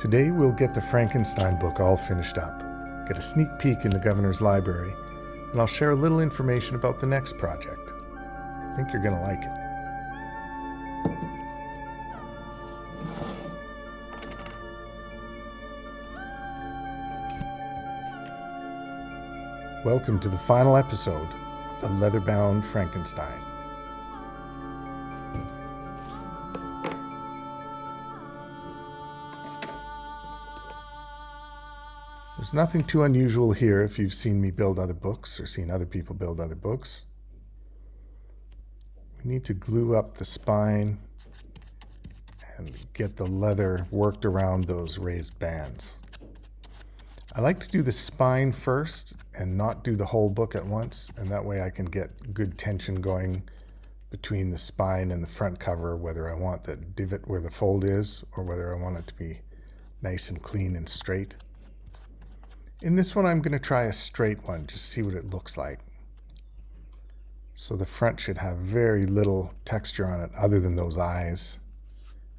Today we'll get the Frankenstein book all finished up, get a sneak peek in the governor's library, and I'll share a little information about the next project. I think you're going to like it. Welcome to the final episode of the Leatherbound Frankenstein. There's nothing too unusual here if you've seen me build other books or seen other people build other books. We need to glue up the spine and get the leather worked around those raised bands. I like to do the spine first and not do the whole book at once, and that way I can get good tension going between the spine and the front cover, whether I want the divot where the fold is or whether I want it to be nice and clean and straight. In this one, I'm going to try a straight one, just see what it looks like. So the front should have very little texture on it other than those eyes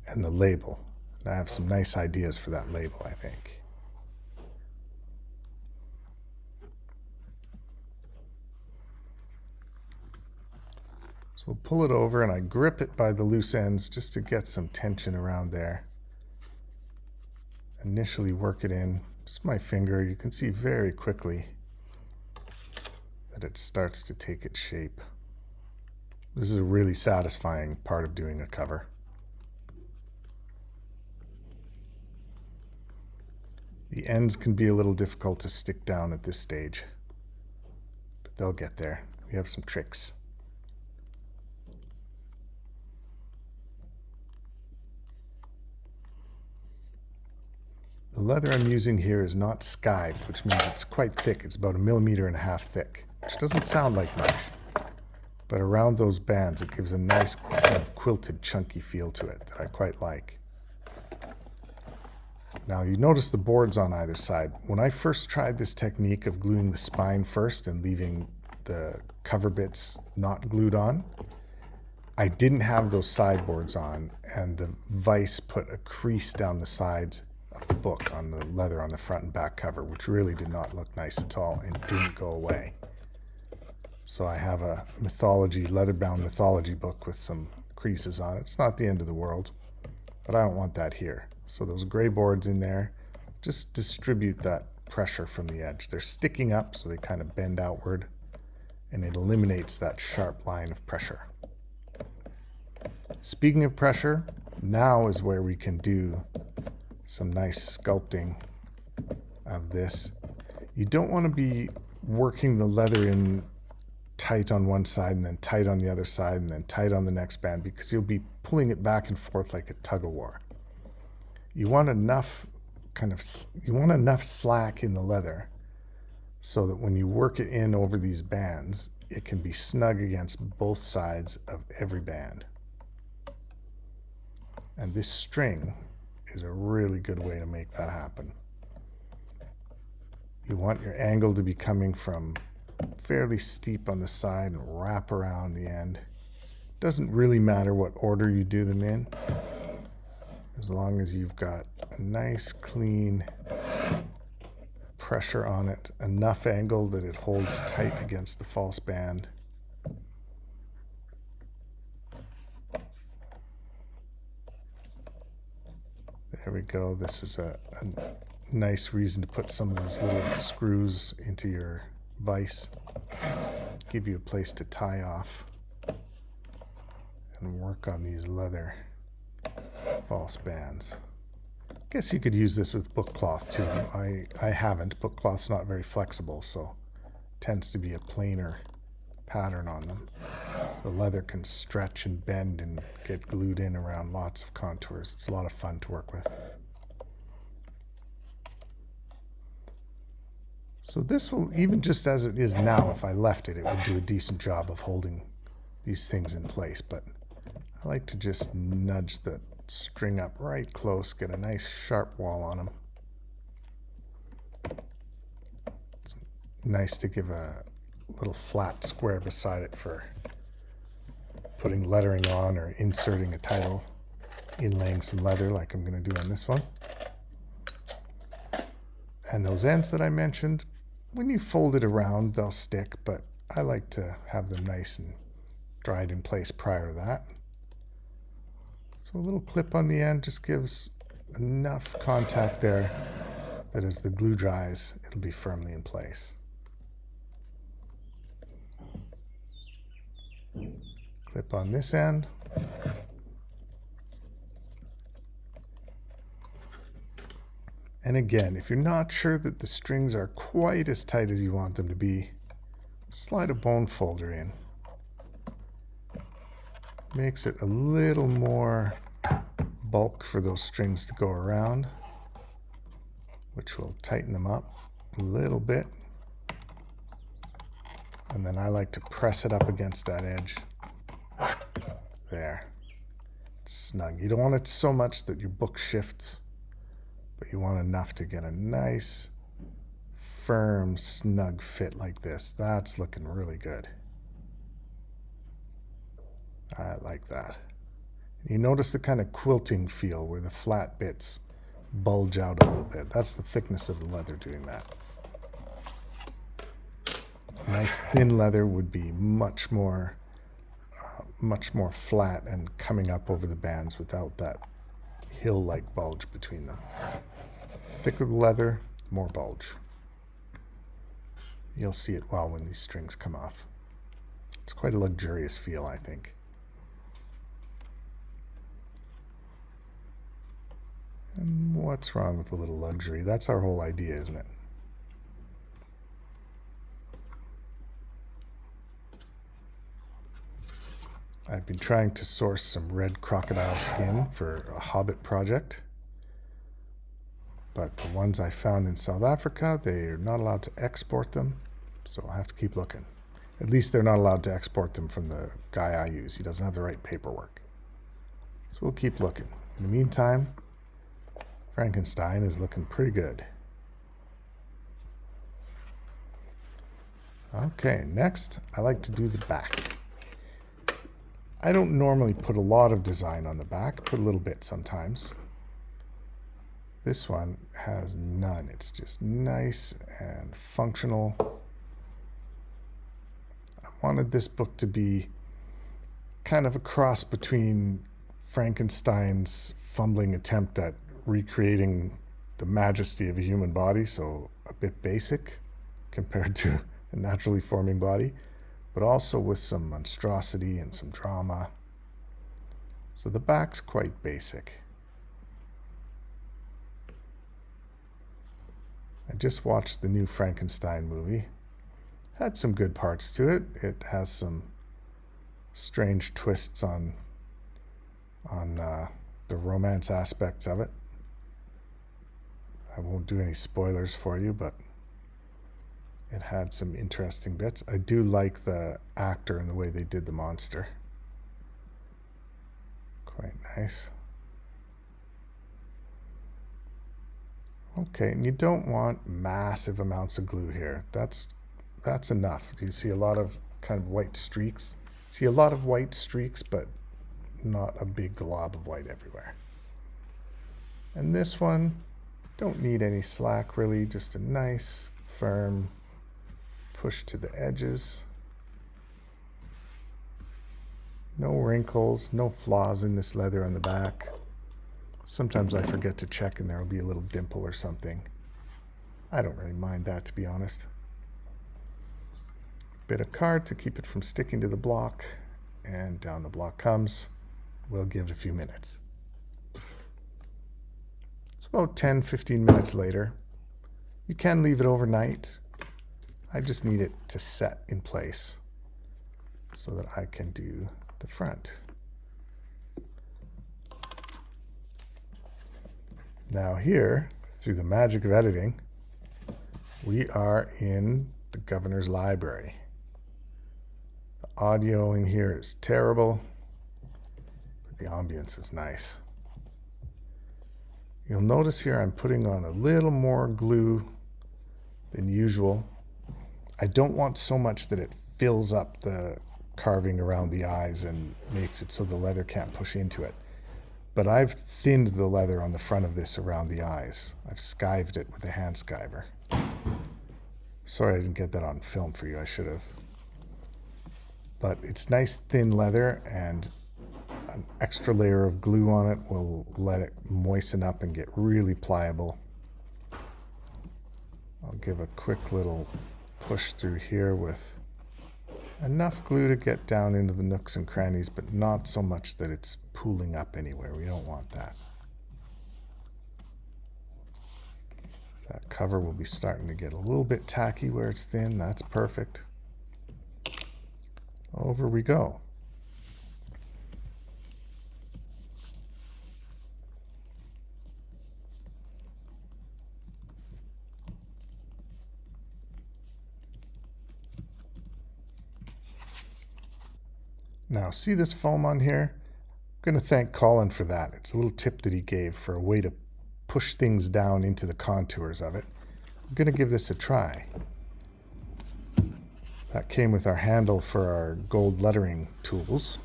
and the label. And I have some nice ideas for that label, I think. So we'll pull it over and I grip it by the loose ends just to get some tension around there. Initially work it in. Just my finger, you can see very quickly that it starts to take its shape. This is a really satisfying part of doing a cover. The ends can be a little difficult to stick down at this stage, but they'll get there. We have some tricks. The leather I'm using here is not skived, which means it's quite thick. It's about 1.5 millimeters thick, which doesn't sound like much. But around those bands, it gives a nice kind of quilted, chunky feel to it that I quite like. Now, you notice the boards on either side. When I first tried this technique of gluing the spine first and leaving the cover bits not glued on, I didn't have those sideboards on, and the vise put a crease down the side of the book on the leather on the front and back cover, which really did not look nice at all and didn't go away. So I have a leatherbound mythology book with some creases on it. It's not the end of the world, but I don't want that here. So those gray boards in there just distribute that pressure from the edge. They're sticking up, so they kind of bend outward, and it eliminates that sharp line of pressure. Speaking of pressure, now is where we can do some nice sculpting of this. You don't want to be working the leather in tight on one side and then tight on the other side and then tight on the next band, because you'll be pulling it back and forth like a tug of war. You want enough slack in the leather so that when you work it in over these bands, it can be snug against both sides of every band. And this string is a really good way to make that happen. You want your angle to be coming from fairly steep on the side and wrap around the end. Doesn't really matter what order you do them in, as long as you've got a nice clean pressure on it, enough angle that it holds tight against the false band. There we go. This is a nice reason to put some of those little screws into your vise. Give you a place to tie off and work on these leather false bands. Guess you could use this with book cloth too. I haven't. Book cloth's not very flexible, so it tends to be a plainer pattern on them. The leather can stretch and bend and get glued in around lots of contours. It's a lot of fun to work with. So this will, even just as it is now, if I left it, it would do a decent job of holding these things in place. But I like to just nudge the string up right close, get a nice sharp wall on them. It's nice to give a little flat square beside it for putting lettering on or inserting a title, inlaying some leather like I'm going to do on this one. And those ends that I mentioned, when you fold it around, they'll stick, but I like to have them nice and dried in place prior to that. So a little clip on the end just gives enough contact there that as the glue dries, it'll be firmly in place. Clip on this end. And again, if you're not sure that the strings are quite as tight as you want them to be, slide a bone folder in. Makes it a little more bulk for those strings to go around, which will tighten them up a little bit. And then I like to press it up against that edge. There. Snug. You don't want it so much that your book shifts, but you want enough to get a nice, firm, snug fit like this. That's looking really good. I like that. You notice the kind of quilting feel where the flat bits bulge out a little bit. That's the thickness of the leather doing that. Nice thin leather would be much more flat and coming up over the bands without that hill-like bulge between them. Thicker the leather, more bulge. You'll see it well when these strings come off. It's quite a luxurious feel, I think. And what's wrong with a little luxury? That's our whole idea, isn't it? I've been trying to source some red crocodile skin for a Hobbit project, but the ones I found in South Africa, they're not allowed to export them, so I'll have to keep looking. At least they're not allowed to export them from the guy I use. He doesn't have the right paperwork. So we'll keep looking. In the meantime, Frankenstein is looking pretty good. Okay, next, I like to do the back. I don't normally put a lot of design on the back, put a little bit sometimes. This one has none. It's just nice and functional. I wanted this book to be kind of a cross between Frankenstein's fumbling attempt at recreating the majesty of a human body, so a bit basic compared to a naturally forming body, but also with some monstrosity and some drama. So the back's quite basic. I just watched the new Frankenstein movie. Had some good parts to it. It has some strange twists on the romance aspects of it. I won't do any spoilers for you, but it had some interesting bits. I do like the actor and the way they did the monster. Quite nice. Okay, and you don't want massive amounts of glue here. That's enough. You see a lot of kind of white streaks. See a lot of white streaks, but not a big glob of white everywhere. And this one, don't need any slack really, just a nice, firm push to the edges. No wrinkles, no flaws in this leather on the back. Sometimes I forget to check and there will be a little dimple or something. I don't really mind that, to be honest. Bit of card to keep it from sticking to the block, and down the block comes. We'll give it a few minutes. It's about 10-15 minutes later. You can leave it overnight. I just need it to set in place so that I can do the front. Now here, through the magic of editing, we are in the governor's library. The audio in here is terrible, but the ambience is nice. You'll notice here I'm putting on a little more glue than usual. I don't want so much that it fills up the carving around the eyes and makes it so the leather can't push into it. But I've thinned the leather on the front of this around the eyes. I've skived it with a hand skiver. Sorry I didn't get that on film for you, I should have. But it's nice thin leather, and an extra layer of glue on it will let it moisten up and get really pliable. I'll give a quick little push through here with enough glue to get down into the nooks and crannies, but not so much that it's pooling up anywhere. We don't want that. That cover will be starting to get a little bit tacky where it's thin. That's perfect. Over we go. Now, see this foam on here? I'm going to thank Colin for that. It's a little tip that he gave for a way to push things down into the contours of it. I'm going to give this a try. That came with our handle for our gold lettering tools.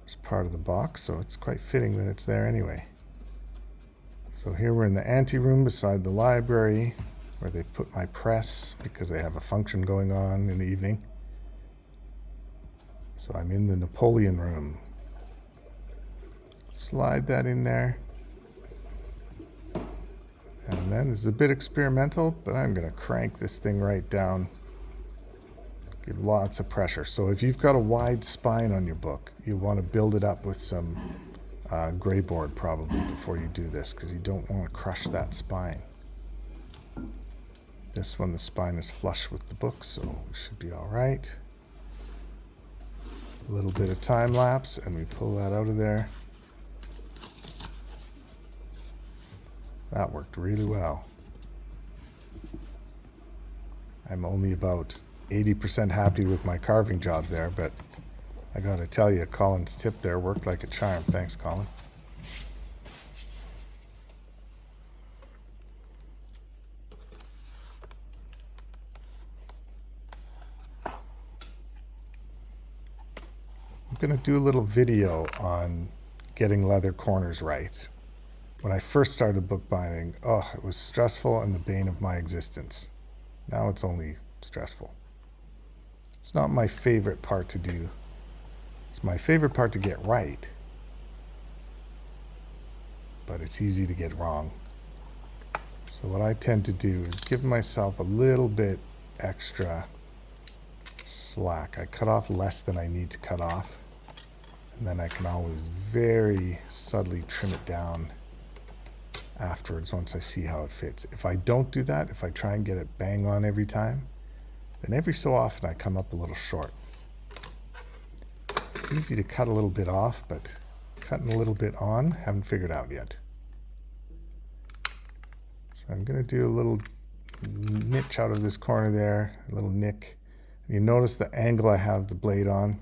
It's part of the box, so it's quite fitting that it's there anyway. So here we're in the anteroom beside the library, where they've put my press because they have a function going on in the evening. So I'm in the Napoleon room. Slide that in there. And then this is a bit experimental, but I'm going to crank this thing right down. Give lots of pressure. So if you've got a wide spine on your book, you want to build it up with some greyboard probably before you do this, because you don't want to crush that spine. This one, the spine is flush with the book, so we should be all right. A little bit of time lapse, and we pull that out of there. That worked really well. I'm only about 80% happy with my carving job there, but I gotta tell you, Colin's tip there worked like a charm. Thanks, Colin. I'm gonna do a little video on getting leather corners right. When I first started bookbinding, it was stressful and the bane of my existence. Now it's only stressful. It's not my favorite part to do. It's my favorite part to get right. But it's easy to get wrong. So what I tend to do is give myself a little bit extra slack. I cut off less than I need to cut off. And then I can always very subtly trim it down afterwards once I see how it fits. If I don't do that, if I try and get it bang on every time, then every so often I come up a little short. It's easy to cut a little bit off, but cutting a little bit on, haven't figured out yet. So I'm going to do a little niche out of this corner there, a little nick. You notice the angle I have the blade on,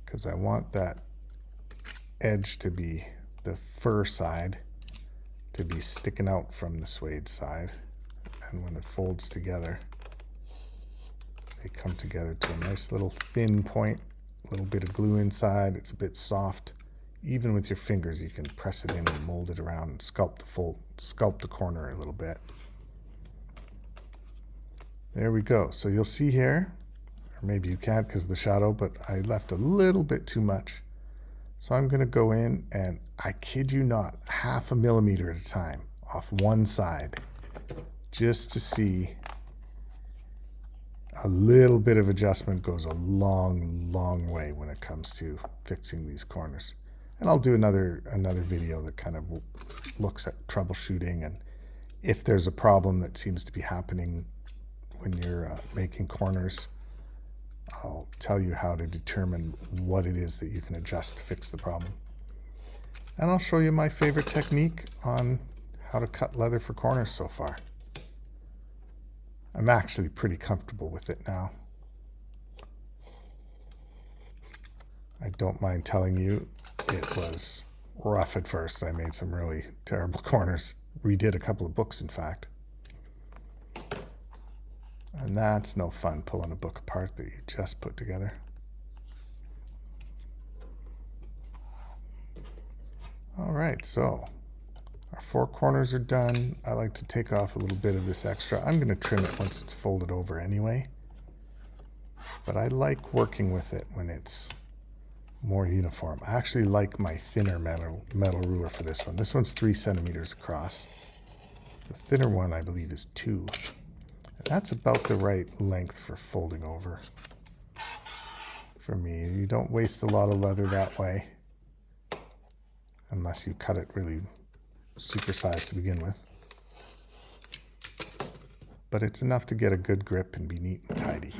because I want that edge to be the fur side to be sticking out from the suede side, and when it folds together they come together to a nice little thin point, a little bit of glue inside. It's a bit soft. Even with your fingers you can press it in and mold it around and sculpt the corner a little bit. There we go. So you'll see here, or maybe you can't because of the shadow, but I left a little bit too much. So I'm going to go in and, I kid you not, 0.5 millimeter at a time off one side, just to see. A little bit of adjustment goes a long, long way when it comes to fixing these corners. And I'll do another video that kind of looks at troubleshooting, and if there's a problem that seems to be happening when you're making corners, I'll tell you how to determine what it is that you can adjust to fix the problem. And I'll show you my favorite technique on how to cut leather for corners so far. I'm actually pretty comfortable with it now. I don't mind telling you, it was rough at first. I made some really terrible corners. Redid a couple of books, in fact. And that's no fun, pulling a book apart that you just put together. All right, so Our four corners are done. I like to take off a little bit of this extra. I'm going to trim it once it's folded over anyway. But I like working with it when it's more uniform. I actually like my thinner metal ruler for this one. This one's 3 centimeters across. The thinner one, I believe, is 2. And that's about the right length for folding over for me. You don't waste a lot of leather that way, unless you cut it really supersized to begin with. But it's enough to get a good grip and be neat and tidy.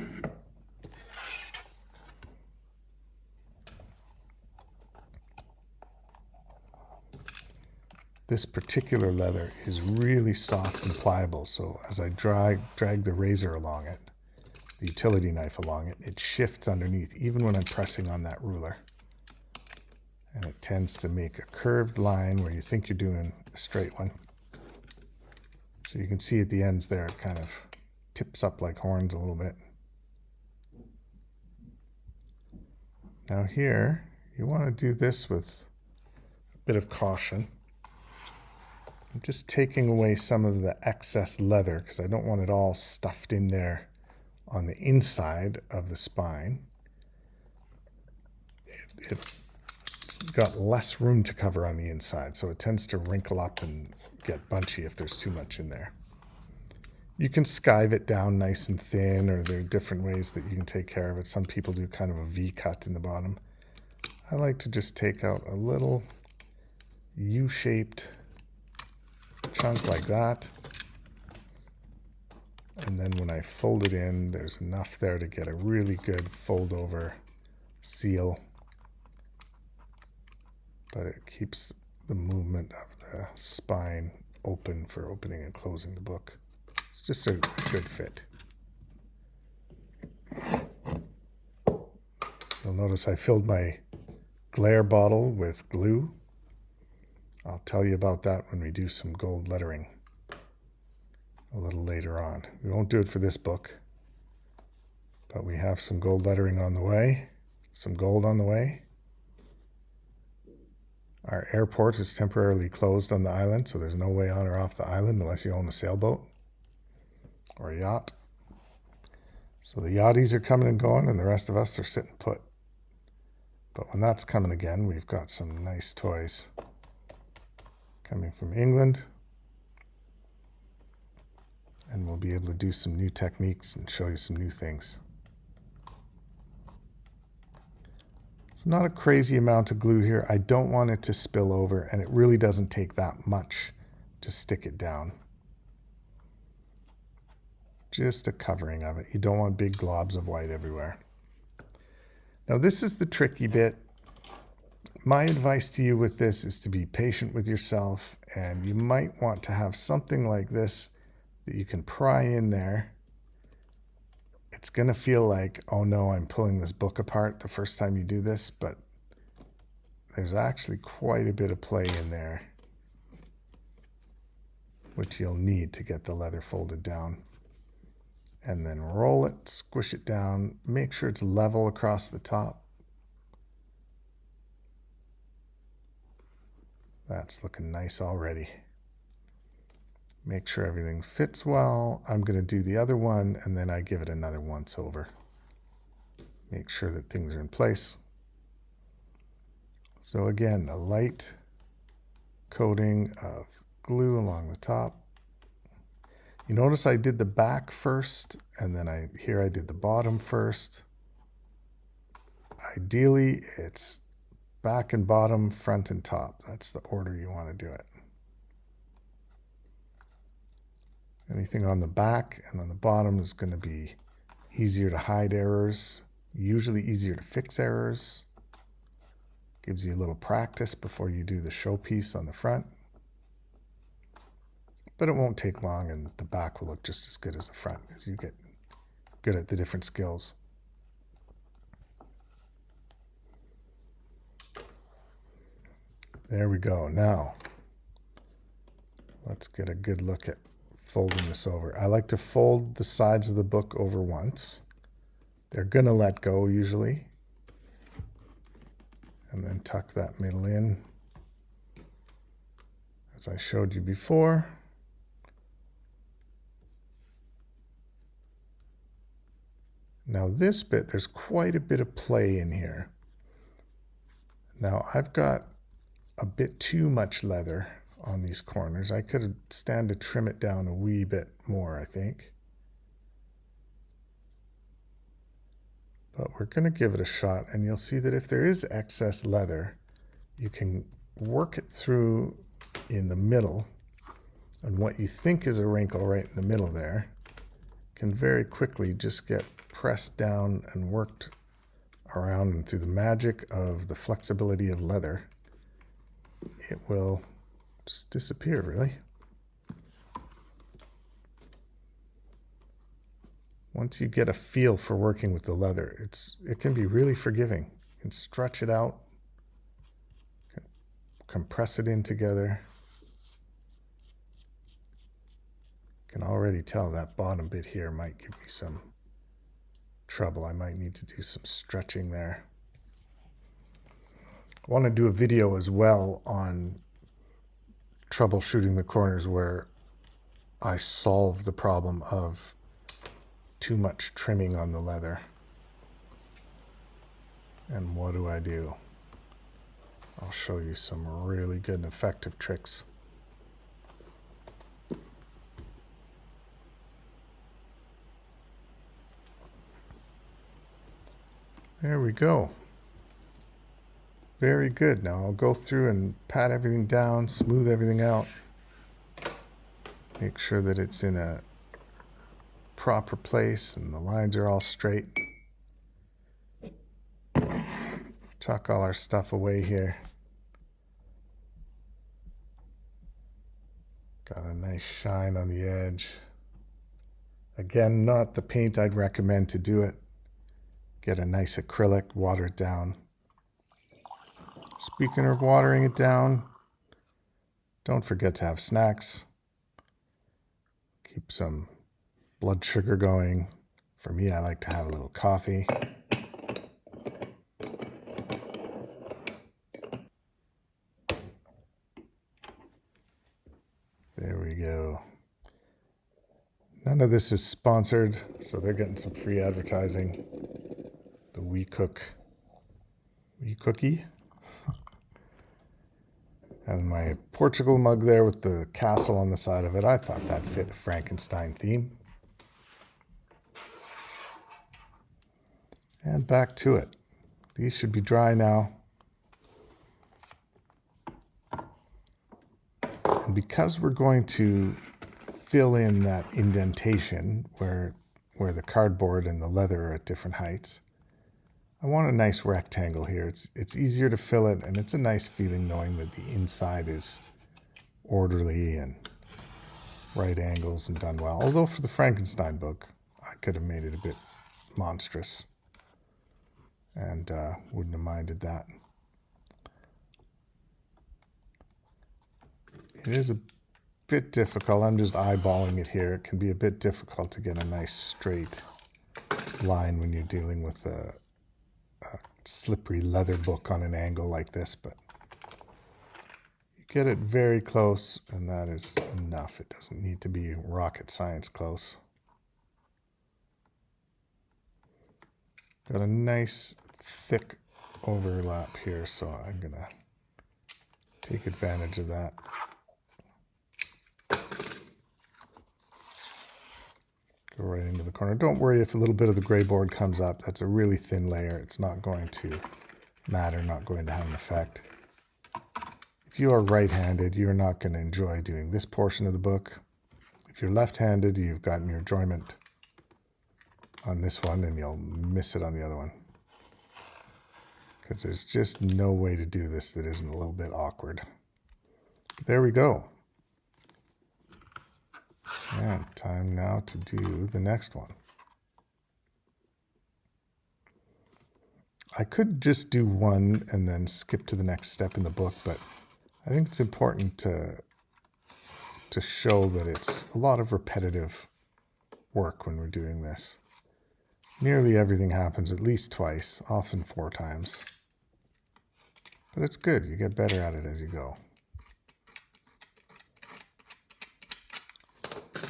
This particular leather is really soft and pliable, so as I drag the razor along it, the utility knife along it, it shifts underneath, even when I'm pressing on that ruler. And it tends to make a curved line where you think you're doing a straight one. So you can see at the ends there, it kind of tips up like horns a little bit. Now here, you want to do this with a bit of caution. I'm just taking away some of the excess leather because I don't want it all stuffed in there on the inside of the spine. It's got less room to cover on the inside, so it tends to wrinkle up and get bunchy if there's too much in there. You can skive it down nice and thin, or there are different ways that you can take care of it. Some people do kind of a V cut in the bottom. I like to just take out a little U-shaped chunk like that. And then when I fold it in, there's enough there to get a really good fold over seal. But it keeps the movement of the spine open for opening and closing the book. It's just a good fit. You'll notice I filled my glare bottle with glue. I'll tell you about that when we do some gold lettering a little later on. We won't do it for this book, but we have some gold lettering on the way, some gold on the way. Our airport is temporarily closed on the island, so there's no way on or off the island unless you own a sailboat or a yacht. So the yachties are coming and going, and the rest of us are sitting put. But when that's coming again, we've got some nice toys coming from England. And we'll be able to do some new techniques and show you some new things. So not a crazy amount of glue here. I don't want it to spill over, and it really doesn't take that much to stick it down. Just a covering of it. You don't want big globs of white everywhere. Now this is the tricky bit. My advice to you with this is to be patient with yourself, and you might want to have something like this that you can pry in there. It's going to feel like, oh no, I'm pulling this book apart the first time you do this, but there's actually quite a bit of play in there, which you'll need to get the leather folded down. And then roll it, squish it down, make sure it's level across the top. That's looking nice already. Make sure everything fits well. I'm going to do the other one, and then I give it another once over. Make sure that things are in place. So again, a light coating of glue along the top. You notice I did the back first, and then I did the bottom first. Ideally, it's back and bottom, front and top. That's the order you want to do it. Anything on the back and on the bottom is going to be easier to hide errors, usually easier to fix errors. Gives you a little practice before you do the showpiece on the front. But it won't take long, and the back will look just as good as the front as you get good at the different skills. There we go. Now, let's get a good look at folding this over. I like to fold the sides of the book over once. They're going to let go usually. And then tuck that middle in. As as I showed you before. Now this bit, there's quite a bit of play in here. Now I've got a bit too much leather on these corners. I could stand to trim it down a wee bit more, I think. But we're going to give it a shot, and you'll see that if there is excess leather, you can work it through in the middle, and what you think is a wrinkle right in the middle there can very quickly just get pressed down and worked around, and through the magic of the flexibility of leather, it will just disappear, really. Once you get a feel for working with the leather, it can be really forgiving. You can stretch it out, compress it in together. You can already tell that bottom bit here might give me some trouble. I might need to do some stretching there. I want to do a video as well on troubleshooting the corners where I solve the problem of too much trimming on the leather. And what do I do? I'll show you some really good and effective tricks. There we go. Very good. Now I'll go through and pat everything down, smooth everything out. Make sure that it's in a proper place and the lines are all straight. Tuck all our stuff away here. Got a nice shine on the edge. Again, not the paint I'd recommend to do it. Get a nice acrylic, water it down. Speaking of watering it down, don't forget to have snacks. Keep some blood sugar going. For me, I like to have a little coffee. There we go. None of this is sponsored, so they're getting some free advertising. The Wee Cookie. And my Portugal mug there with the castle on the side of it. I thought that fit a Frankenstein theme. And back to it. These should be dry now. And because we're going to fill in that indentation where the cardboard and the leather are at different heights, I want a nice rectangle here. It's easier to fill it, and it's a nice feeling knowing that the inside is orderly and right angles and done well. Although for the Frankenstein book, I could have made it a bit monstrous and wouldn't have minded that. It is a bit difficult. I'm just eyeballing it here. It can be a bit difficult to get a nice straight line when you're dealing with a slippery leather book on an angle like this, but you get it very close and that is enough. It doesn't need to be rocket science close. Got a nice thick overlap here, so I'm gonna take advantage of that. Go right into the corner. Don't worry if a little bit of the greyboard comes up. That's a really thin layer. It's not going to matter, not going to have an effect. If you are right-handed, you're not going to enjoy doing this portion of the book. If you're left-handed, you've gotten your enjoyment on this one and you'll miss it on the other one. Because there's just no way to do this that isn't a little bit awkward. There we go. And time now to do the next one. I could just do one and then skip to the next step in the book, but I think it's important to show that it's a lot of repetitive work when we're doing this. Nearly everything happens at least twice, often 4 times. But it's good. You get better at it as you go.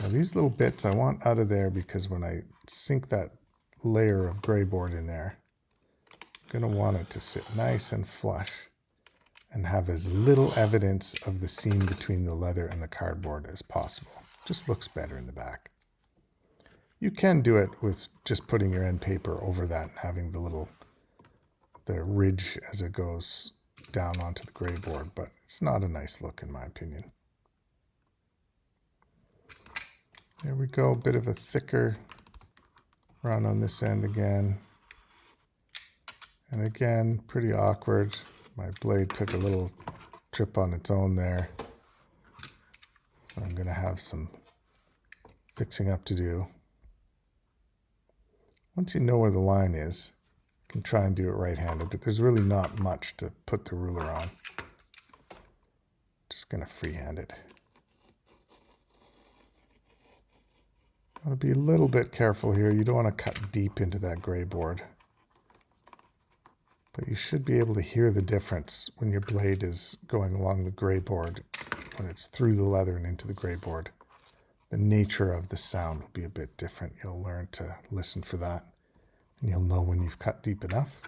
Now these little bits I want out of there because when I sink that layer of greyboard in there, I'm going to want it to sit nice and flush and have as little evidence of the seam between the leather and the cardboard as possible. Just looks better in the back. You can do it with just putting your end paper over that and having the ridge as it goes down onto the greyboard, but it's not a nice look in my opinion. There we go, a bit of a thicker run on this end again. And again, pretty awkward. My blade took a little trip on its own there. So I'm going to have some fixing up to do. Once you know where the line is, you can try and do it right-handed, but there's really not much to put the ruler on. Just going to freehand it. I want to be a little bit careful here. You don't want to cut deep into that greyboard. But you should be able to hear the difference when your blade is going along the greyboard, when it's through the leather and into the greyboard. The nature of the sound will be a bit different. You'll learn to listen for that, and you'll know when you've cut deep enough.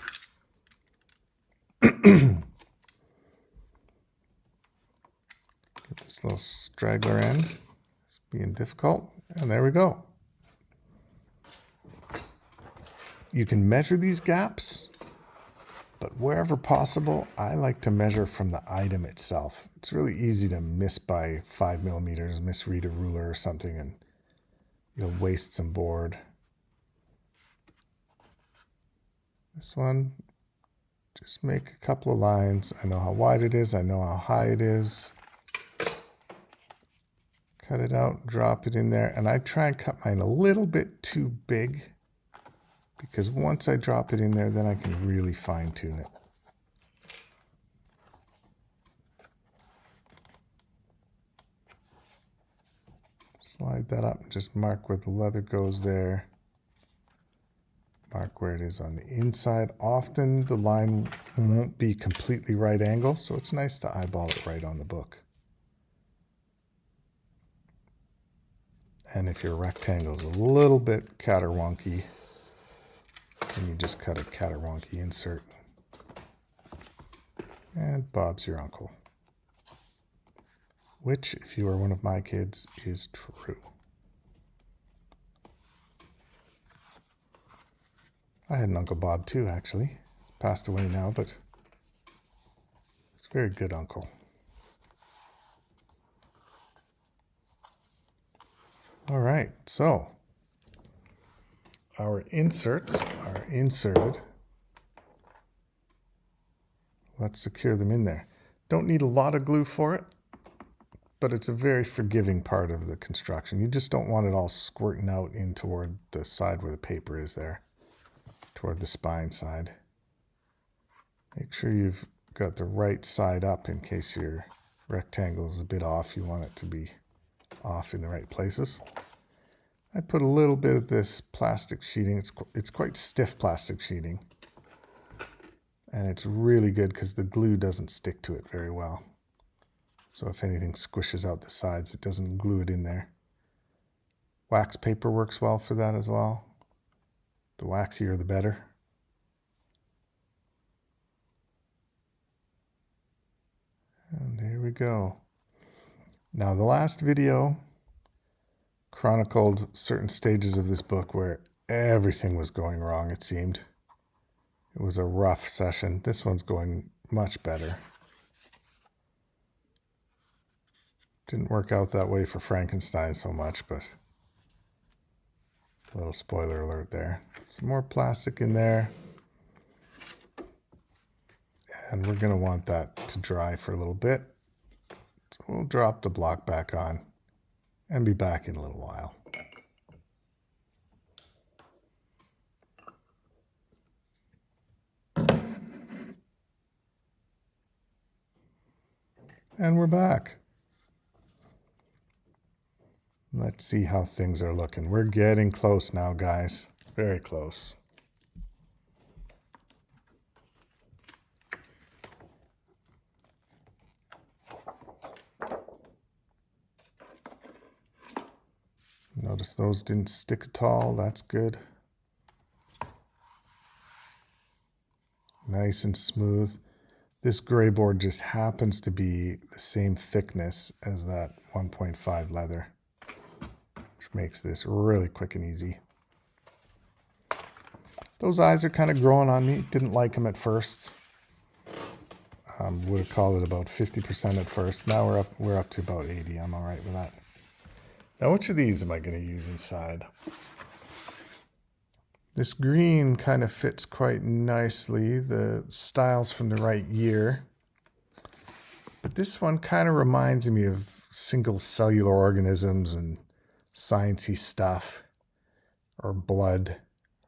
Get this little straggler end. It's being difficult, and there we go. You can measure these gaps, but wherever possible, I like to measure from the item itself. It's really easy to miss by 5 millimeters, misread a ruler or something, and you'll waste some board. This one, just make a couple of lines. I know how wide it is. I know how high it is. Cut it out, drop it in there. And I try and cut mine a little bit too big, because once I drop it in there, then I can really fine tune it. Slide that up and just mark where the leather goes there. Mark where it is on the inside. Often the line won't be completely right angle, so it's nice to eyeball it right on the book. And if your rectangle is a little bit caterwonky, then you just cut a caterwonky insert. And Bob's your uncle. Which, if you are one of my kids, is true. I had an Uncle Bob too, actually. He's passed away now, but he's a very good uncle. All right, so our inserts are inserted. Let's secure them in there. Don't need a lot of glue for it, but it's a very forgiving part of the construction. You just don't want it all squirting out in toward the side where the paper is there, toward the spine side. Make sure you've got the right side up in case your rectangle is a bit off. You want it to be off in the right places. I put a little bit of this plastic sheeting. It's quite stiff plastic sheeting. And it's really good because the glue doesn't stick to it very well. So if anything squishes out the sides, it doesn't glue it in there. Wax paper works well for that as well. The waxier the better. And here we go. Now the last video chronicled certain stages of this book where everything was going wrong, it seemed. It was a rough session. This one's going much better. Didn't work out that way for Frankenstein so much, but a little spoiler alert there. Some more plastic in there. And we're going to want that to dry for a little bit. So we'll drop the block back on and be back in a little while. And we're back. Let's see how things are looking. We're getting close now, guys. Very close. Notice those didn't stick at all. That's good. Nice and smooth. This greyboard just happens to be the same thickness as that 1.5 leather, which makes this really quick and easy. Those eyes are kind of growing on me. Didn't like them at first. Would have called it about 50% at first. Now we're up to about 80. I'm all right with that. Now, which of these am I going to use inside? This green kind of fits quite nicely. The style's from the right year. But this one kind of reminds me of single cellular organisms and sciencey stuff, or blood,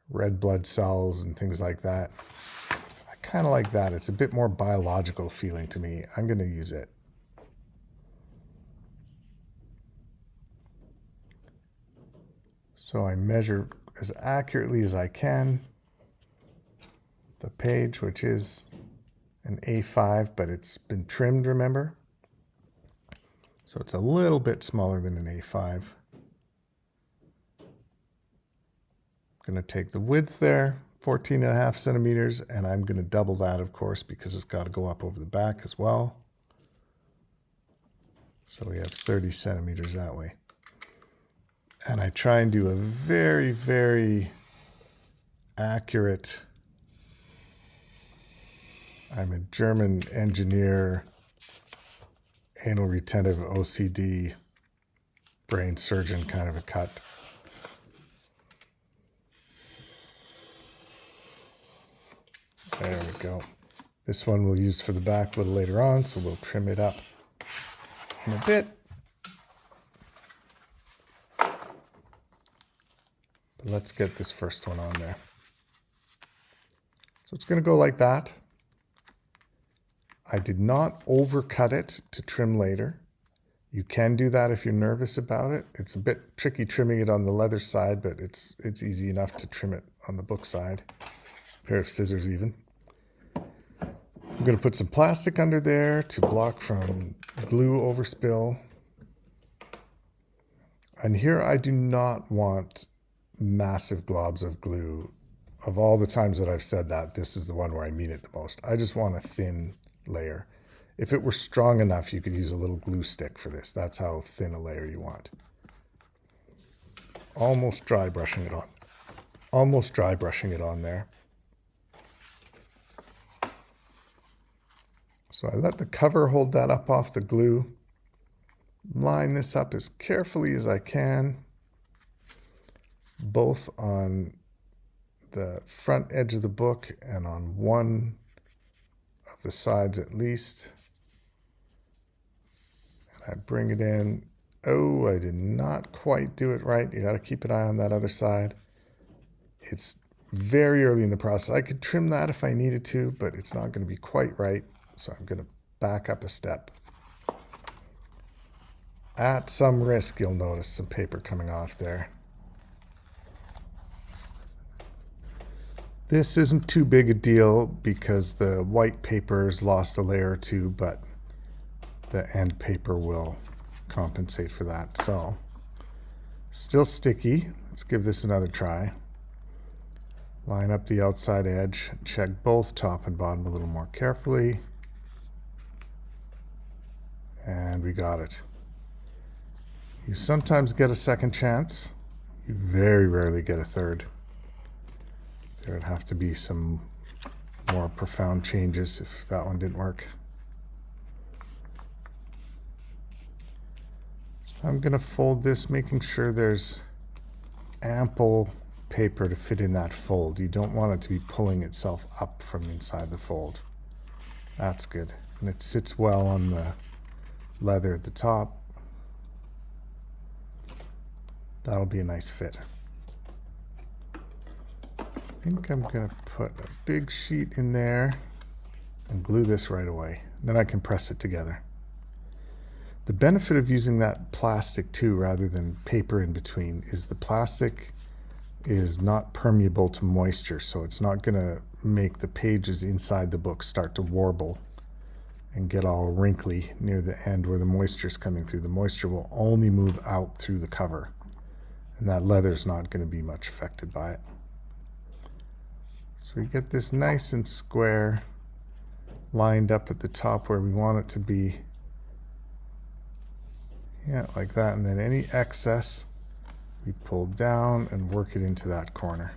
red blood cells and things like that. I kind of like that. It's a bit more biological feeling to me. I'm going to use it. So I measure as accurately as I can the page, which is an A5, but it's been trimmed, remember? So it's a little bit smaller than an A5. I'm going to take the width there, 14.5 centimeters, and I'm going to double that, of course, because it's got to go up over the back as well. So we have 30 centimeters that way. And I try and do a very, very accurate. I'm a German engineer, anal retentive OCD, brain surgeon kind of a cut. There we go. This one we'll use for the back a little later on, so we'll trim it up in a bit. But let's get this first one on there. So it's going to go like that. I did not overcut it to trim later. You can do that if you're nervous about it. It's a bit tricky trimming it on the leather side, but it's easy enough to trim it on the book side. A pair of scissors even. I'm going to put some plastic under there to block from glue overspill. And here I do not want massive globs of glue. Of all the times that I've said that, this is the one where I mean it the most. I just want a thin layer. If it were strong enough, you could use a little glue stick for this. That's how thin a layer you want. Almost dry brushing it on. Almost dry brushing it on there. So I let the cover hold that up off the glue. Line this up as carefully as I can, both on the front edge of the book and on one of the sides at least. And I bring it in. Oh, I did not quite do it right. You got to keep an eye on that other side. It's very early in the process. I could trim that if I needed to, but it's not going to be quite right. So I'm going to back up a step. At some risk, you'll notice some paper coming off there. This isn't too big a deal because the white paper's lost a layer or two, but the end paper will compensate for that. So, still sticky. Let's give this another try. Line up the outside edge. Check both top and bottom a little more carefully. And we got it. You sometimes get a second chance. You very rarely get a third. There would have to be some more profound changes if that one didn't work. So I'm going to fold this, making sure there's ample paper to fit in that fold. You don't want it to be pulling itself up from inside the fold. That's good. And it sits well on the leather at the top. That'll be a nice fit. I think I'm going to put a big sheet in there and glue this right away. Then I can press it together. The benefit of using that plastic too, rather than paper in between, is the plastic is not permeable to moisture, so it's not going to make the pages inside the book start to warble and get all wrinkly near the end where the moisture is coming through. The moisture will only move out through the cover. and that leather's not going to be much affected by it. So we get this nice and square lined up at the top where we want it to be. Yeah, like that. And then any excess we pull down and work it into that corner.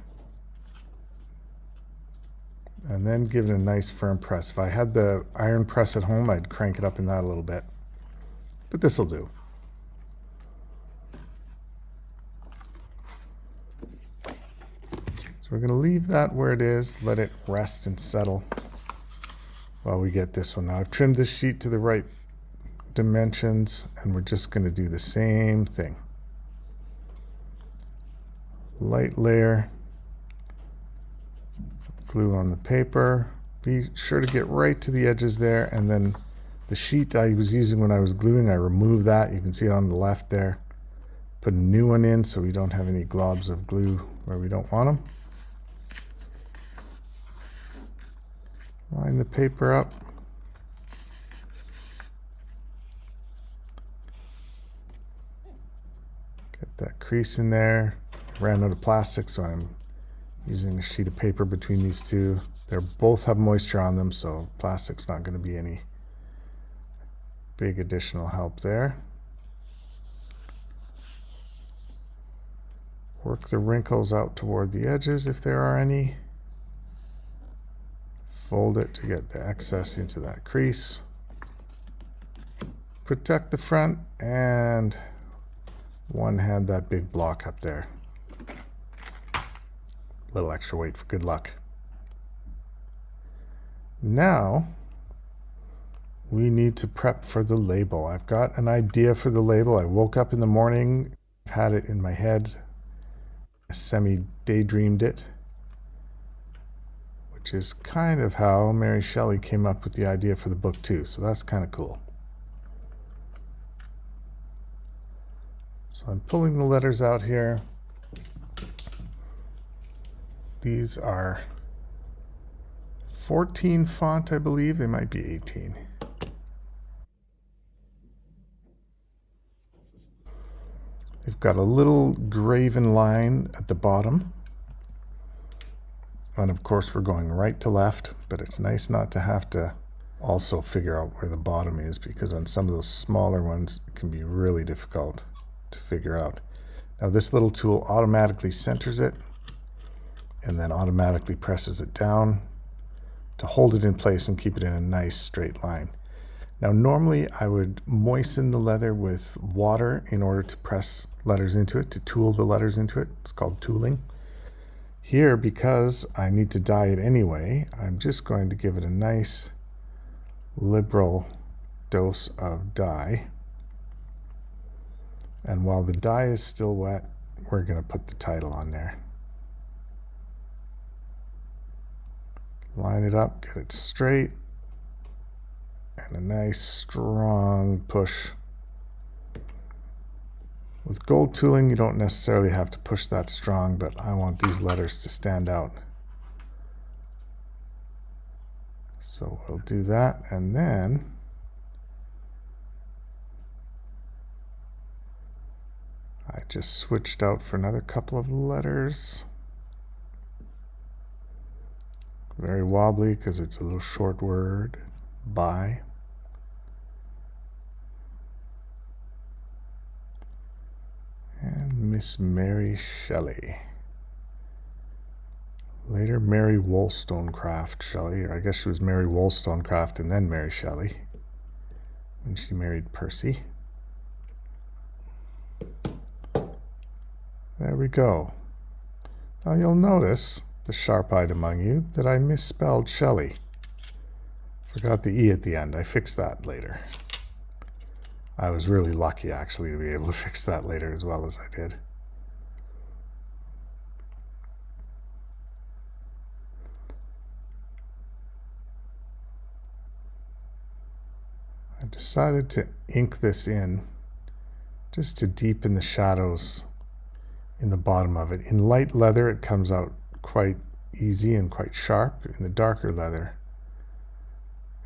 And then give it a nice firm press. If I had the iron press at home, I'd crank it up in that a little bit. But this will do. So we're going to leave that where it is, let it rest and settle while we get this one. Now I've trimmed this sheet to the right dimensions, and we're just going to do the same thing. Light layer, glue on the paper. Be sure to get right to the edges there, and then the sheet I was using when I was gluing, I removed that. You can see it on the left there. Put a new one in so we don't have any globs of glue where we don't want them. Line the paper up. Get that crease in there. Ran out of plastic, so I'm using a sheet of paper between these two. They both have moisture on them, so plastic's not going to be any big additional help there. Work the wrinkles out toward the edges if there are any. Fold it to get the excess into that crease. Protect the front, and one had that big block up there. A little extra weight for good luck. Now we need to prep for the label. I've got an idea for the label. I woke up in the morning, had it in my head, I semi-daydreamed it, which is kind of how Mary Shelley came up with the idea for the book too, so that's kind of cool. So I'm pulling the letters out here. These are 14 font, I believe. They might be 18. They've got a little graven line at the bottom. And of course we're going right to left, but it's nice not to have to also figure out where the bottom is, because on some of those smaller ones it can be really difficult to figure out. Now this little tool automatically centers it and then automatically presses it down to hold it in place and keep it in a nice straight line. Now normally I would moisten the leather with water in order to press letters into it, to tool the letters into it. It's called tooling. Here, because I need to dye it anyway, I'm just going to give it a nice liberal dose of dye. And while the dye is still wet, we're going to put the title on there. Line it up, get it straight, and a nice strong push. With gold tooling, you don't necessarily have to push that strong, but I want these letters to stand out. So we'll do that, and then I just switched out for another couple of letters. Very wobbly because it's a little short word, by. And Miss Mary Shelley. Later Mary Wollstonecraft Shelley, or I guess she was Mary Wollstonecraft and then Mary Shelley when she married Percy. There we go. Now you'll notice, the sharp-eyed among you, that I misspelled Shelley. Forgot the E at the end. I fixed that later. I was really lucky actually to be able to fix that later as well as I did. I decided to ink this in just to deepen the shadows in the bottom of it. In light leather it comes out quite easy and quite sharp. In the darker leather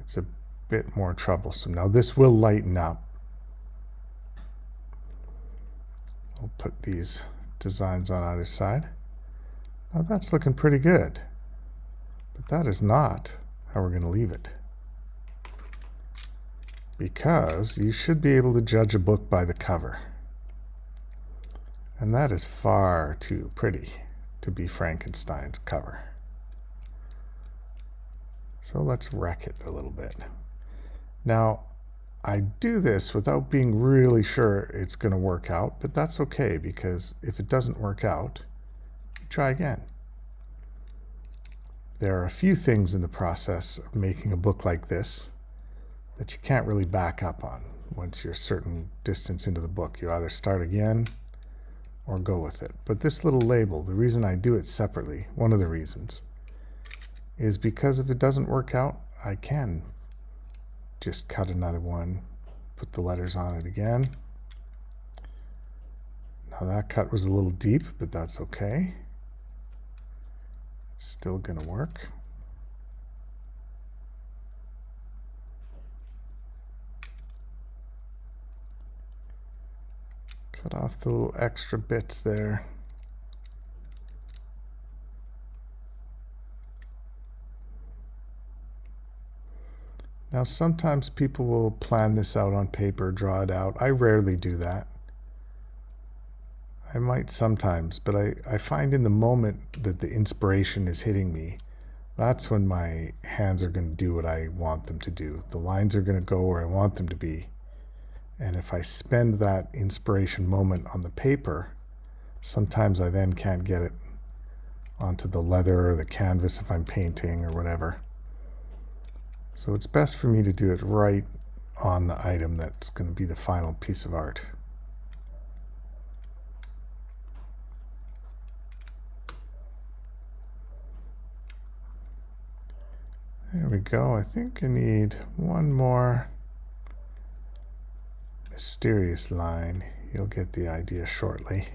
it's a bit more troublesome. Now this will lighten up. We'll put these designs on either side. Now that's looking pretty good, but that is not how we're going to leave it. Because you should be able to judge a book by the cover. And that is far too pretty to be Frankenstein's cover. So let's wreck it a little bit. Now, I do this without being really sure it's going to work out, but that's okay, because if it doesn't work out, try again. There are a few things in the process of making a book like this that you can't really back up on once you're a certain distance into the book. You either start again or go with it. But this little label, the reason I do it separately, one of the reasons, is because if it doesn't work out, I can just cut another one, put the letters on it again. Now that cut was a little deep, but that's okay. It's still gonna work. Cut off the little extra bits there. Now sometimes people will plan this out on paper, draw it out. I rarely do that. I might sometimes, but I find in the moment that the inspiration is hitting me, that's when my hands are going to do what I want them to do. The lines are going to go where I want them to be. And if I spend that inspiration moment on the paper, sometimes I then can't get it onto the leather or the canvas if I'm painting or whatever. So it's best for me to do it right on the item that's going to be the final piece of art. There we go. I think I need one more mysterious line. You'll get the idea shortly.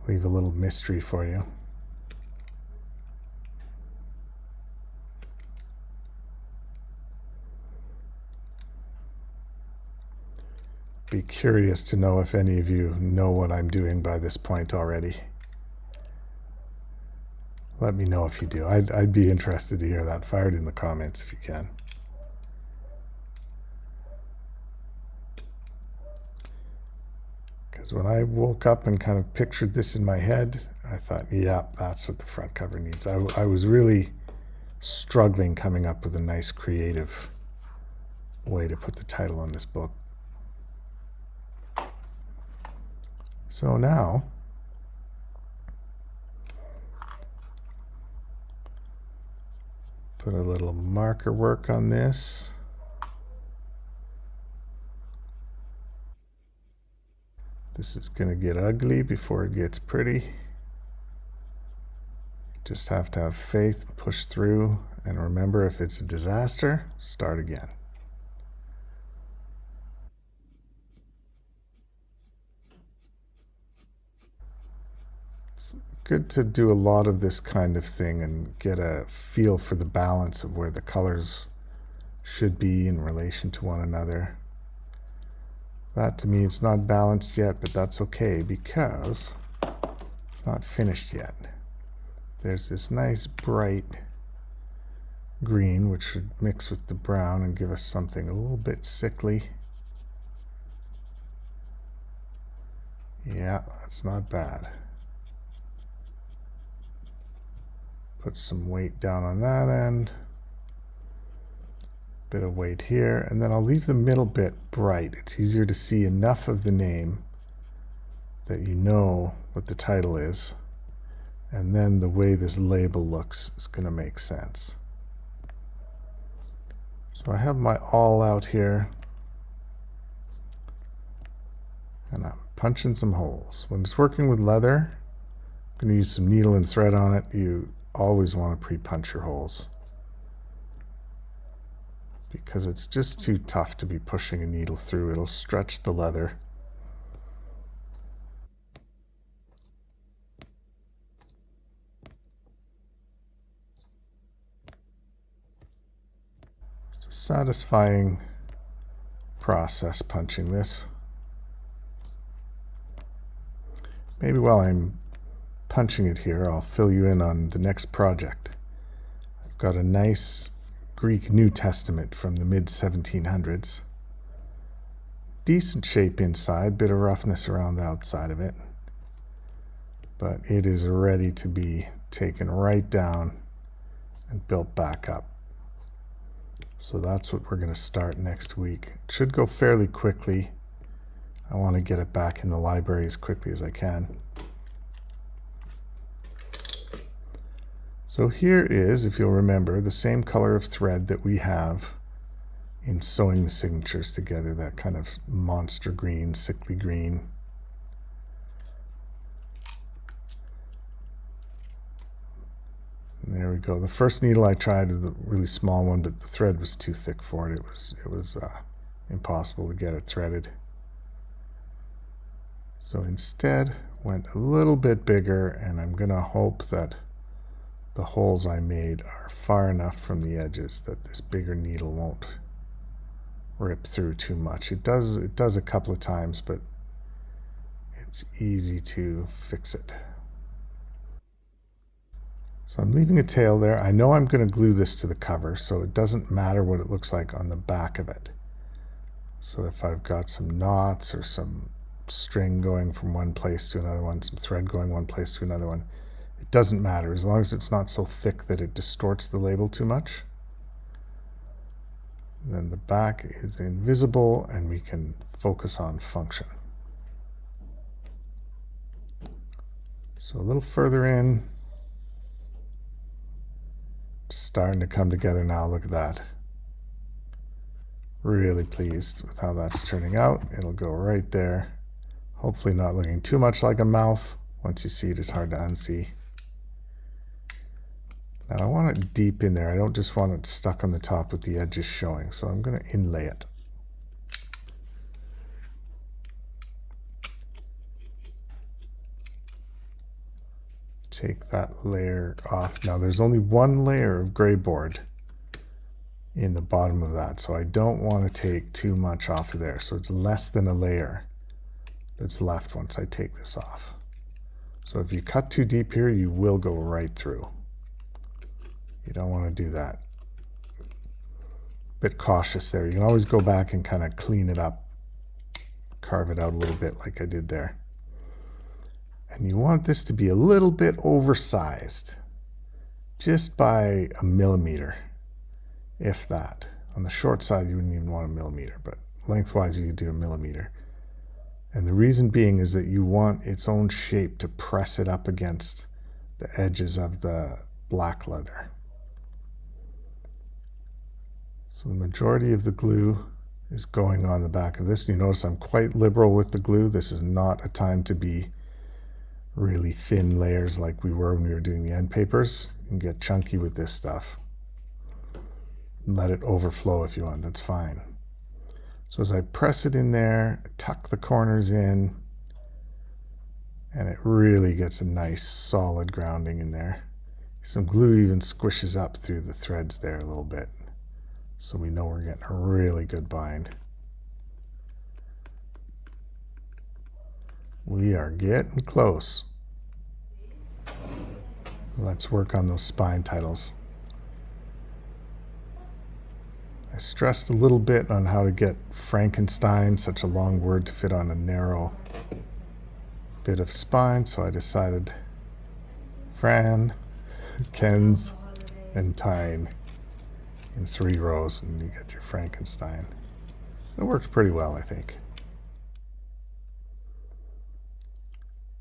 Leave a little mystery for you. Be curious to know if any of you know what I'm doing by this point already. Let me know if you do. I'd be interested to hear that. Fire it in the comments if you can. Because when I woke up and kind of pictured this in my head, I thought, yeah, that's what the front cover needs. I was really struggling coming up with a nice creative way to put the title on this book. So now, put a little marker work on this. This is going to get ugly before it gets pretty. Just have to have faith, push through, and remember, if it's a disaster, start again. It's good to do a lot of this kind of thing and get a feel for the balance of where the colors should be in relation to one another. That to me, it's not balanced yet, but that's okay because it's not finished yet. There's this nice bright green, which should mix with the brown and give us something a little bit sickly. Yeah, that's not bad. Put some weight down on that end. Bit of weight here, and then I'll leave the middle bit bright. It's easier to see enough of the name that you know what the title is, and then the way this label looks is going to make sense. So I have my awl out here, and I'm punching some holes. When it's working with leather, I'm going to use some needle and thread on it. You always want to pre-punch your holes, because it's just too tough to be pushing a needle through. It'll stretch the leather. It's a satisfying process punching this. maybe while I'm punching it here, I'll fill you in on the next project. I've got a nice Greek New Testament from the mid-1700s. Decent shape inside, bit of roughness around the outside of it. But it is ready to be taken right down and built back up. So that's what we're going to start next week. It should go fairly quickly. I want to get it back in the library as quickly as I can. So here is, if you'll remember, the same color of thread that we have in sewing the signatures together, that kind of monster green, sickly green. And there we go. The first needle I tried was the really small one, but the thread was too thick for it. It was impossible to get it threaded. So instead, went a little bit bigger, and I'm going to hope that the holes I made are far enough from the edges that this bigger needle won't rip through too much. It does a couple of times, but it's easy to fix it. So I'm leaving a tail there. I know I'm going to glue this to the cover, so it doesn't matter what it looks like on the back of it. So if I've got some knots or some string going from one place to another one, some thread going one place to another one, it doesn't matter as long as it's not so thick that it distorts the label too much. And then the back is invisible and we can focus on function. So a little further in. It's starting to come together now. Look at that. Really pleased with how that's turning out. It'll go right there. Hopefully not looking too much like a mouth. Once you see it, it's hard to unsee. Now I want it deep in there. I don't just want it stuck on the top with the edges showing. So I'm going to inlay it. Take that layer off. Now there's only one layer of greyboard in the bottom of that, so I don't want to take too much off of there. So it's less than a layer that's left once I take this off. So if you cut too deep here, you will go right through. You don't want to do that. Bit cautious there. You can always go back and kind of clean it up, carve it out a little bit like I did there. And you want this to be a little bit oversized, just by a millimeter, if that. On the short side, you wouldn't even want a millimeter, but lengthwise, you could do a millimeter. And the reason being is that you want its own shape to press it up against the edges of the black leather. So the majority of the glue is going on the back of this. You notice I'm quite liberal with the glue. This is not a time to be really thin layers like we were when we were doing the end papers. You can get chunky with this stuff. Let it overflow if you want, that's fine. So as I press it in there, tuck the corners in, and it really gets a nice solid grounding in there. Some glue even squishes up through the threads there a little bit. So we know we're getting a really good bind. We are getting close. Let's work on those spine titles. I stressed a little bit on how to get Frankenstein, such a long word, to fit on a narrow bit of spine, so I decided Fran, Ken's, and Tyne in 3 rows, and you get your Frankenstein. It worked pretty well, I think.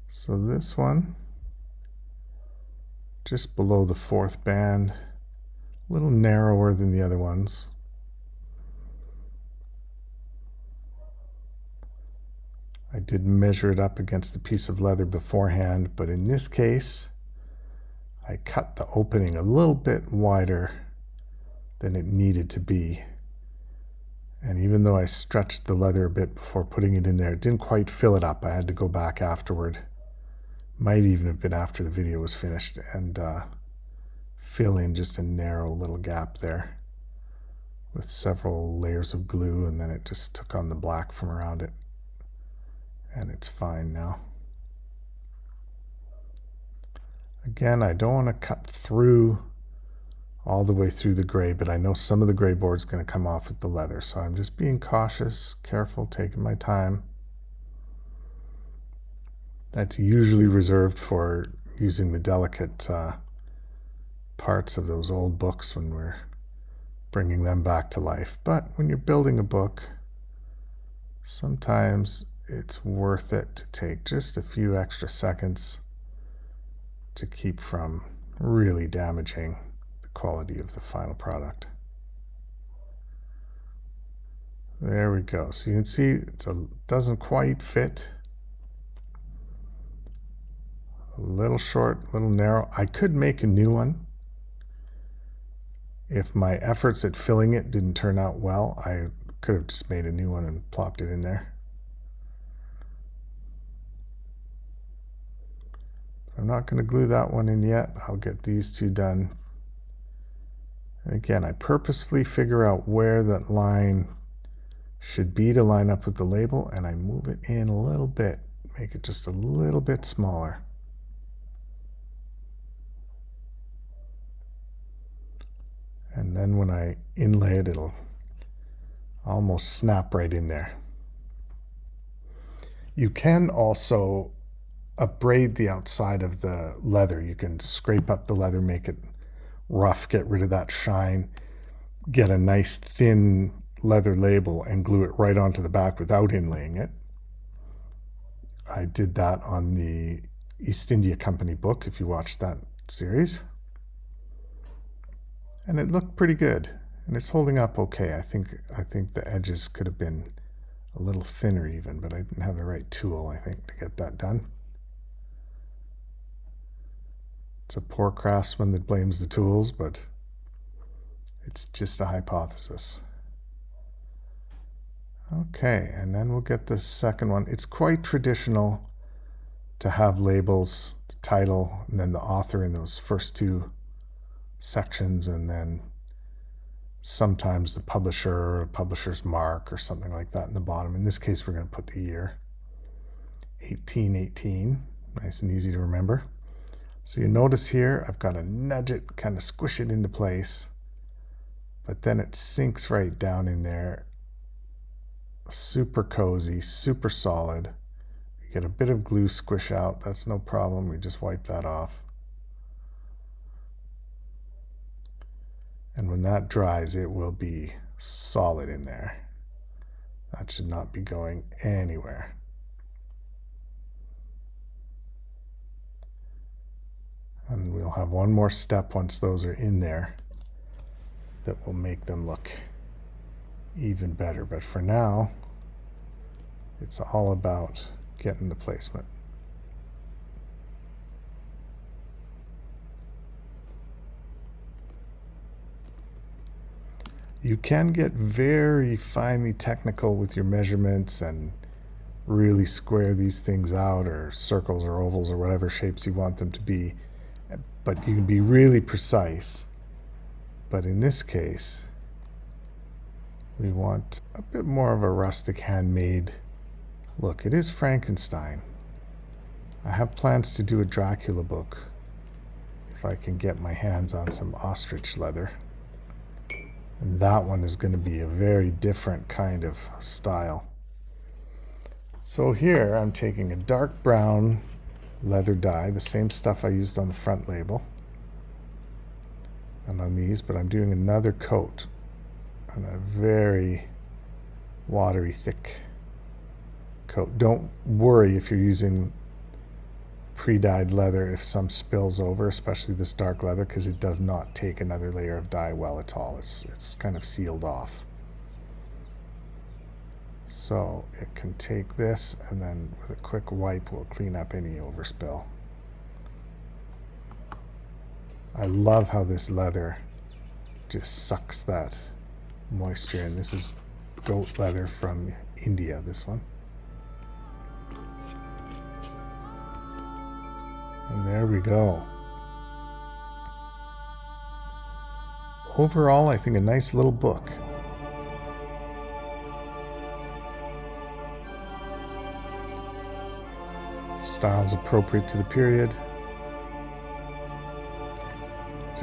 So this one, just below the 4th band, a little narrower than the other ones. I did measure it up against the piece of leather beforehand, but in this case, I cut the opening a little bit wider than it needed to be. And even though I stretched the leather a bit before putting it in there, it didn't quite fill it up. I had to go back afterward. Might even have been after the video was finished, and fill in just a narrow little gap there with several layers of glue, and then it just took on the black from around it. And it's fine now. Again, I don't want to cut through all the way through the gray, but I know some of the gray board's going to come off with the leather, so I'm just being cautious, careful, taking my time. That's usually reserved for using the delicate parts of those old books when we're bringing them back to life. But when you're building a book, sometimes it's worth it to take just a few extra seconds to keep from really damaging the quality of the final product. There we go. So you can see it doesn't quite fit. A little short, a little narrow. I could make a new one. If my efforts at filling it didn't turn out well, I could have just made a new one and plopped it in there. I'm not going to glue that one in yet. I'll get these two done. And again, I purposefully figure out where that line should be to line up with the label, and I move it in a little bit, make it just a little bit smaller. And then when I inlay it, it'll almost snap right in there. You can also abrade the outside of the leather. You can scrape up the leather, make it rough, get rid of that shine, get a nice thin leather label and glue it right onto the back without inlaying it. I did that on the East India Company book, if you watched that series. And it looked pretty good, and it's holding up okay. I think the edges could have been a little thinner even, but I didn't have the right tool, I think, to get that done. It's a poor craftsman that blames the tools, but it's just a hypothesis. Okay, and then we'll get the second one. It's quite traditional to have labels, the title, and then the author in those first two sections, and then sometimes the publisher or a publisher's mark or something like that in the bottom. In this case, we're going to put the year 1818, nice and easy to remember. So you notice here I've got to nudge it, kind of squish it into place, but then it sinks right down in there. Super cozy, super solid. You get a bit of glue squish out, that's no problem, we just wipe that off. And when that dries, it will be solid in there. That should not be going anywhere. And we'll have one more step once those are in there that will make them look even better. But for now, it's all about getting the placement. You can get very finely technical with your measurements and really square these things out, or circles or ovals or whatever shapes you want them to be. But you can be really precise. But in this case, we want a bit more of a rustic handmade look. It is Frankenstein. I have plans to do a Dracula book if I can get my hands on some ostrich leather. And that one is going to be a very different kind of style. So here I'm taking a dark brown leather dye, the same stuff I used on the front label and on these, but I'm doing another coat on a very watery, thick coat. Don't worry if you're using pre-dyed leather if some spills over, especially this dark leather, because it does not take another layer of dye well at all. It's kind of sealed off. So it can take this, and then with a quick wipe we'll clean up any overspill. I love how this leather just sucks that moisture in. This is goat leather from India, this one. And there we go. Overall, I think a nice little book. Styles appropriate to the period.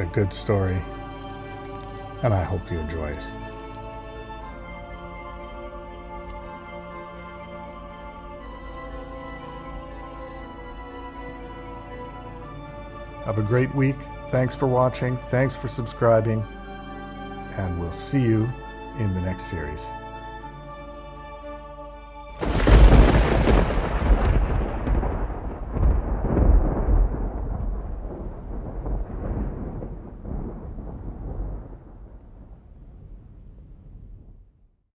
It's a good story, and I hope you enjoy it. Have a great week. Thanks for watching. Thanks for subscribing. And we'll see you in the next series.